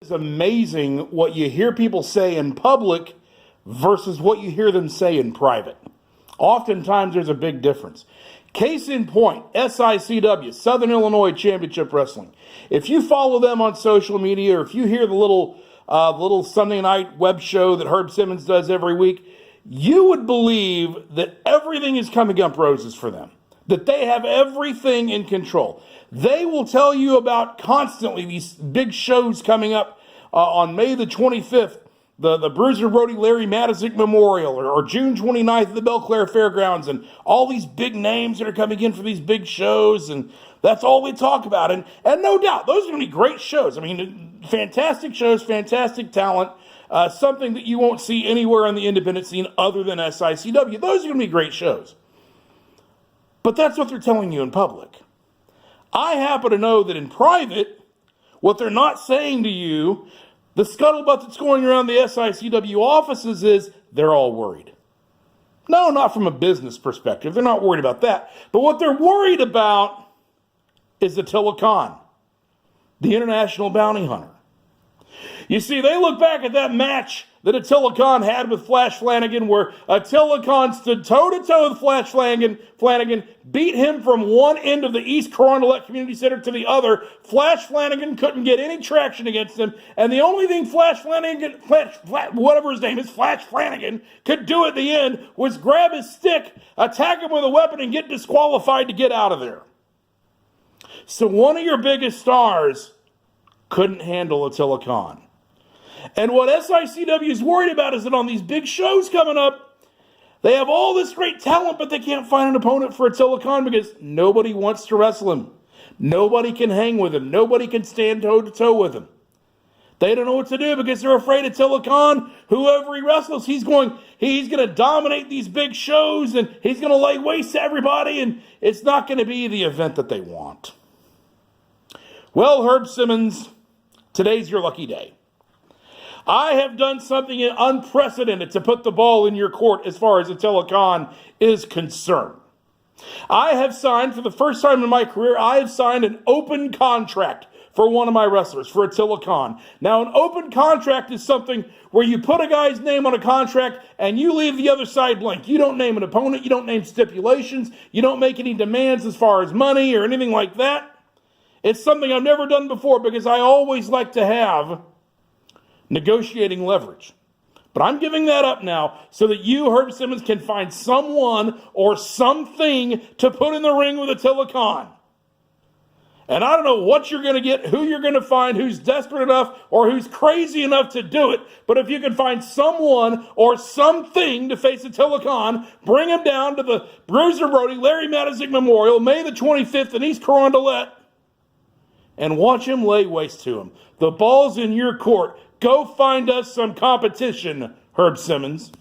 It's amazing what you hear people say in public versus what you hear them say in private. Oftentimes there's a big difference. Case in point, SICW, Southern Illinois Championship Wrestling. If you follow them on social media, or if you hear the little Sunday night web show that Herb Simmons does every week, you would believe that everything is coming up roses for them, that they have everything in control. They will tell you about constantly these big shows coming up on May the 25th, the Bruiser Brody Larry Matuszak Memorial, or June 29th at the Belclair Fairgrounds, and all these big names that are coming in for these big shows, and that's all they talk about. And no doubt, those are going to be great shows. I mean, fantastic shows, fantastic talent, something that you won't see anywhere on the independent scene other than SICW. Those are going to be great shows. But that's what they're telling you in public. I happen to know that in private, what they're not saying to you, the scuttlebutt that's going around the SICW offices is they're all worried. No, not from a business perspective. They're not worried about that. But what they're worried about is Atilla Khan, the international bounty hunter. You see, they look back at that match that Atilla Khan had with Flash Flanagan, where Atilla Khan stood toe-to-toe with Flash Flanagan, beat him from one end of the East Carondelet Community Center to the other. Flash Flanagan couldn't get any traction against him, and the only thing Flash Flanagan could do at the end was grab his stick, attack him with a weapon, and get disqualified to get out of there. So one of your biggest stars couldn't handle Atilla Khan. And what SICW is worried about is that on these big shows coming up, they have all this great talent, but they can't find an opponent for Atilla Khan because nobody wants to wrestle him. Nobody can hang with him. Nobody can stand toe-to-toe with him. They don't know what to do because they're afraid Atilla Khan, whoever he wrestles, he's going to dominate these big shows, and he's going to lay waste to everybody, and it's not going to be the event that they want. Well, Herb Simmons, today's your lucky day. I have done something unprecedented to put the ball in your court as far as Atilla Khan is concerned. I have signed, for the first time in my career, I have signed an open contract for one of my wrestlers, for Atilla Khan. Now, an open contract is something where you put a guy's name on a contract and you leave the other side blank. You don't name an opponent, you don't name stipulations, you don't make any demands as far as money or anything like that. It's something I've never done before because I always like to have negotiating leverage. But I'm giving that up now so that you, Herb Simmons, can find someone or something to put in the ring with Atilla Khan. And I don't know what you're going to get, who you're going to find, who's desperate enough or who's crazy enough to do it. But if you can find someone or something to face Atilla Khan, bring him down to the Bruiser Brody Larry Matuszak Memorial, May the 25th in East Carondelet, and watch him lay waste to him. The ball's in your court. Go find us some competition, Herb Simmons.